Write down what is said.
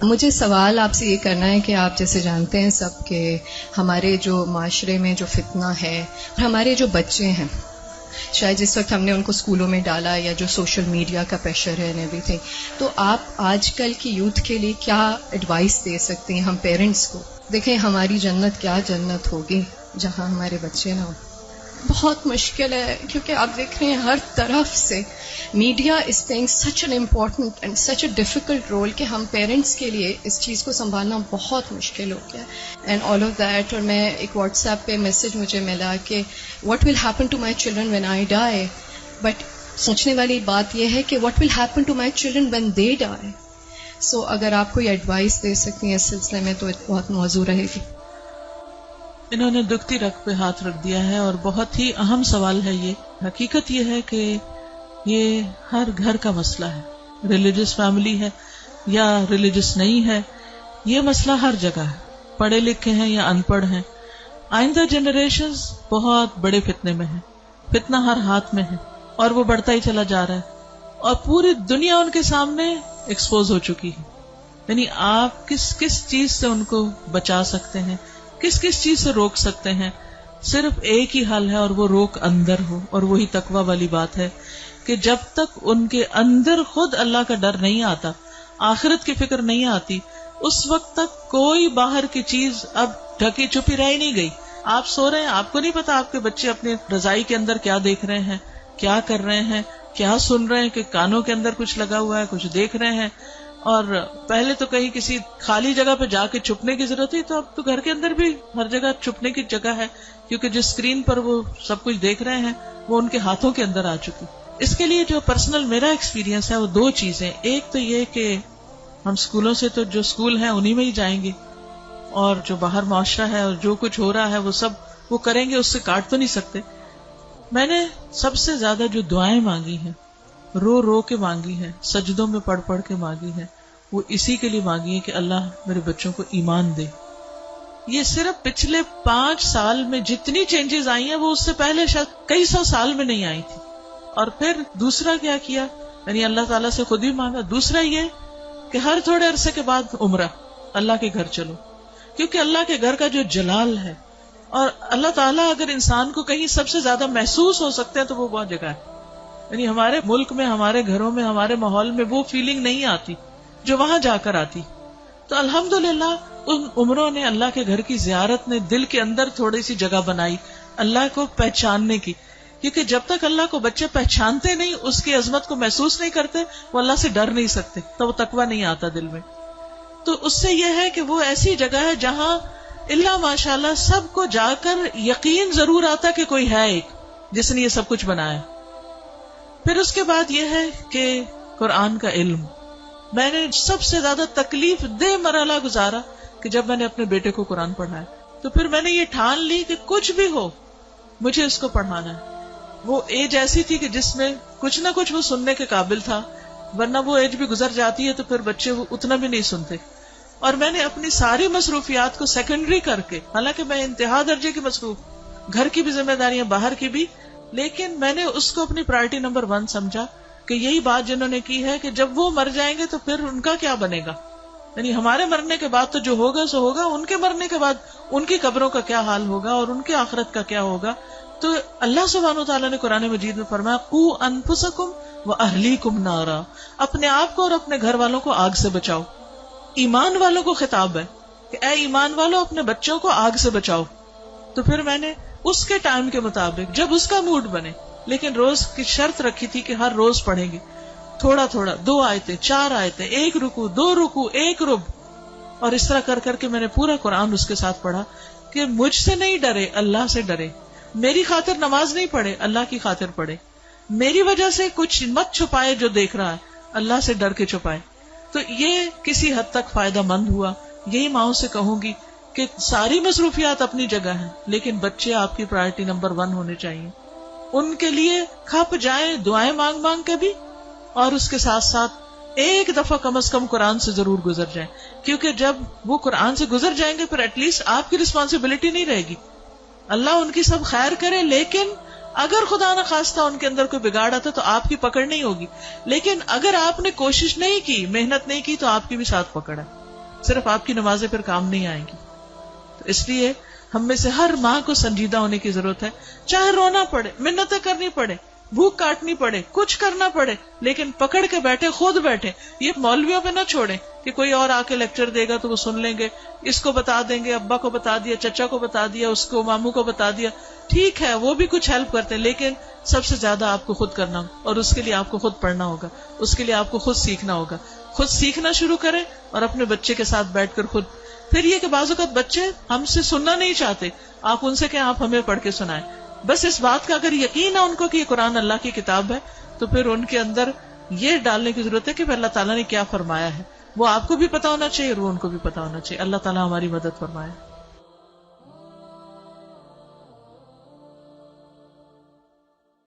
مجھے سوال آپ سے یہ کرنا ہے کہ آپ جیسے جانتے ہیں سب کہ ہمارے جو معاشرے میں جو فتنہ ہے، ہمارے جو بچے ہیں، شاید جس وقت ہم نے ان کو اسکولوں میں ڈالا یا جو سوشل میڈیا کا پریشر ہے ایوری تھنگ، تو آپ آج کل کی یوتھ کے لیے کیا ایڈوائس دے سکتے ہیں ہم پیرنٹس کو؟ دیکھیں ہماری جنت کیا جنت ہوگی جہاں ہمارے بچے نہ ہوں. بہت مشکل ہے کیونکہ آپ دیکھ رہے ہیں ہر طرف سے media is playing such an important and such a difficult role کہ ہم پیرنٹس کے لیے اس چیز کو سنبھالنا بہت مشکل ہو گیا اینڈ آل آف دیٹ. اور میں ایک واٹس ایپ پہ میسج مجھے ملا کہ what will happen to my children when I die, but سوچنے والی بات یہ ہے کہ what will happen to my children when they die. So اگر آپ کوئی ایڈوائس دے سکتی ہیں اس سلسلے میں تو بہت موزوں رہے گی. انہوں نے دکھتی رگ پہ ہاتھ رکھ دیا ہے اور بہت ہی اہم سوال ہے یہ. حقیقت یہ ہے کہ یہ ہر گھر کا مسئلہ ہے، ریلیجس فیملی ہے یا ریلیجس نہیں ہے، یہ مسئلہ ہر جگہ ہے، پڑھے لکھے ہیں یا ان پڑھ ہیں. آئندہ جنریشنز بہت بڑے فتنے میں ہیں، فتنہ ہر ہاتھ میں ہے اور وہ بڑھتا ہی چلا جا رہا ہے اور پوری دنیا ان کے سامنے ایکسپوز ہو چکی ہے. یعنی آپ کس چیز سے ان کو بچا سکتے ہیں، کس چیز سے روک سکتے ہیں؟ صرف ایک ہی حل ہے اور وہ روک اندر ہو، اور وہی تقویٰ والی بات ہے کہ جب تک ان کے اندر خود اللہ کا ڈر نہیں آتا، آخرت کی فکر نہیں آتی، اس وقت تک کوئی باہر کی چیز اب ڈھکی چھپی رہ نہیں گئی. آپ سو رہے ہیں، آپ کو نہیں پتا آپ کے بچے اپنے رضائی کے اندر کیا دیکھ رہے ہیں، کیا کر رہے ہیں، کیا سن رہے ہیں، کہ کانوں کے اندر کچھ لگا ہوا ہے، کچھ دیکھ رہے ہیں. اور پہلے تو کہیں کسی خالی جگہ پہ جا کے چھپنے کی ضرورت تھی، تو اب تو گھر کے اندر بھی ہر جگہ چھپنے کی جگہ ہے، کیونکہ جس اسکرین پر وہ سب کچھ دیکھ رہے ہیں وہ ان کے ہاتھوں کے اندر آ چکی. اس کے لیے جو پرسنل میرا ایکسپیرینس ہے وہ دو چیزیں. ایک تو یہ کہ ہم اسکولوں سے تو جو اسکول ہیں انہی میں ہی جائیں گے، اور جو باہر معاشرہ ہے اور جو کچھ ہو رہا ہے وہ سب وہ کریں گے، اس سے کاٹ تو نہیں سکتے. میں نے سب سے زیادہ جو دعائیں مانگی ہیں، رو رو کے مانگی ہے، سجدوں میں پڑھ پڑھ کے مانگی ہے، وہ اسی کے لیے مانگی ہے کہ اللہ میرے بچوں کو ایمان دے. یہ صرف پچھلے 5 سال میں جتنی چینجز آئی ہیں وہ اس سے پہلے شاید کئی 100 سال میں نہیں آئی تھی. اور پھر دوسرا کیا کیا، یعنی اللہ تعالیٰ سے خود ہی مانگا. دوسرا یہ کہ ہر تھوڑے عرصے کے بعد عمرہ، اللہ کے گھر چلو، کیونکہ اللہ کے گھر کا جو جلال ہے، اور اللہ تعالیٰ اگر انسان کو کہیں سب سے زیادہ محسوس ہو سکتے ہیں تو وہ بہت جگہ ہے. یعنی ہمارے ملک میں، ہمارے گھروں میں، ہمارے ماحول میں وہ فیلنگ نہیں آتی جو وہاں جا کر آتی. تو الحمدللہ ان عمروں نے، اللہ کے گھر کی زیارت نے دل کے اندر تھوڑی سی جگہ بنائی اللہ کو پہچاننے کی. کیونکہ جب تک اللہ کو بچے پہچانتے نہیں، اس کی عظمت کو محسوس نہیں کرتے، وہ اللہ سے ڈر نہیں سکتے، تو وہ تقویٰ نہیں آتا دل میں. تو اس سے یہ ہے کہ وہ ایسی جگہ ہے جہاں اللہ ماشاءاللہ سب کو جا کر یقین ضرور آتا کہ کوئی ہے ایک جس نے یہ سب کچھ بنایا. پھر اس کے بعد یہ ہے کہ قرآن کا علم. میں نے سب سے زیادہ تکلیف دہ مرحلہ گزارا کہ جب میں نے اپنے بیٹے کو قرآن پڑھایا، تو پھر میں نے یہ ٹھان لی کہ کچھ بھی ہو مجھے اس کو پڑھانا ہے. وہ ایج ایسی تھی کہ جس میں کچھ نہ کچھ وہ سننے کے قابل تھا، ورنہ وہ ایج بھی گزر جاتی ہے تو پھر بچے وہ اتنا بھی نہیں سنتے. اور میں نے اپنی ساری مصروفیات کو سیکنڈری کر کے، حالانکہ میں انتہا درجے کی مصروف، گھر کی بھی ذمہ داریاں، باہر کی بھی، لیکن میں نے اس کو اپنی پرائرٹی نمبر 1 سمجھا کہ یہی بات جنہوں نے کی ہے کہ جب وہ مر جائیں گے تو پھر ان کا کیا بنے گا. یعنی ہمارے مرنے کے بعد تو جو ہوگا سو ہوگا، ان کے مرنے کے بعد ان کی قبروں کا کیا حال ہوگا اور ان کے آخرت کا کیا ہوگا. تو اللہ سبحانہ وتعالیٰ نے قرآن مجید میں فرمایا قوا انفسکم واہلیکم نارا، اپنے آپ کو اور اپنے گھر والوں کو آگ سے بچاؤ. ایمان والوں کو خطاب ہے کہ اے ایمان والوں اپنے بچوں کو آگ سے بچاؤ. تو پھر میں نے اس کے ٹائم کے مطابق جب اس کا موڈ بنے، لیکن روز کی شرط رکھی تھی کہ ہر روز پڑھیں گے تھوڑا تھوڑا، 2 آیتیں 4 آیتیں، 1 رکوع 2 رکوع 1 رب، اور اس طرح کر کر کے میں نے پورا قرآن اس کے ساتھ پڑھا کہ مجھ سے نہیں ڈرے، اللہ سے ڈرے. میری خاطر نماز نہیں پڑھے، اللہ کی خاطر پڑھے. میری وجہ سے کچھ مت چھپائے جو دیکھ رہا ہے، اللہ سے ڈر کے چھپائے. تو یہ کسی حد تک فائدہ مند ہوا. یہی ماؤں سے کہوں گی کہ ساری مصروفیات اپنی جگہ ہیں، لیکن بچے آپ کی پرائرٹی نمبر 1 ہونے چاہیے. ان کے لیے کھپ جائیں دعائیں مانگ مانگ کے بھی، اور اس کے ساتھ ساتھ ایک دفعہ کم از کم قرآن سے ضرور گزر جائیں. کیونکہ جب وہ قرآن سے گزر جائیں گے پھر ایٹ لیسٹ آپ کی رسپانسبلٹی نہیں رہے گی. اللہ ان کی سب خیر کرے، لیکن اگر خدا نہ خواستہ ان کے اندر کوئی بگاڑ آتا تو آپ کی پکڑ نہیں ہوگی. لیکن اگر آپ نے کوشش نہیں کی، محنت نہیں کی، تو آپ کی بھی ساتھ پکڑ ہے. صرف آپ کی نمازیں پھر کام نہیں آئیں گی. تو اس لیے ہم میں سے ہر ماں کو سنجیدہ ہونے کی ضرورت ہے. چاہے رونا پڑے، منتیں کرنی پڑے، بھوک کاٹنی پڑے، کچھ کرنا پڑے، لیکن پکڑ کے بیٹھے، خود بیٹھے. یہ مولویوں پہ نہ چھوڑیں کہ کوئی اور آ کے لیکچر دے گا تو وہ سن لیں گے، اس کو بتا دیں گے، ابا کو بتا دیا، چچا کو بتا دیا، اس کو ماموں کو بتا دیا. ٹھیک ہے وہ بھی کچھ ہیلپ کرتے ہیں، لیکن سب سے زیادہ آپ کو خود کرنا ہوگا، اور اس کے لیے آپ کو خود پڑھنا ہوگا، اس کے لیے آپ کو خود سیکھنا ہوگا. خود سیکھنا شروع کریں اور اپنے بچے کے ساتھ بیٹھ کر خود. پھر یہ کہ بعض اوقات بچے ہم سے سننا نہیں چاہتے، آپ ان سے کہ آپ ہمیں پڑھ کے سنائیں. بس اس بات کا اگر یقین ہے ان کو کہ یہ قرآن اللہ کی کتاب ہے، تو پھر ان کے اندر یہ ڈالنے کی ضرورت ہے کہ اللہ تعالیٰ نے کیا فرمایا ہے. وہ آپ کو بھی پتا ہونا چاہیے اور وہ ان کو بھی پتا ہونا چاہیے. اللہ تعالیٰ ہماری مدد فرمائے.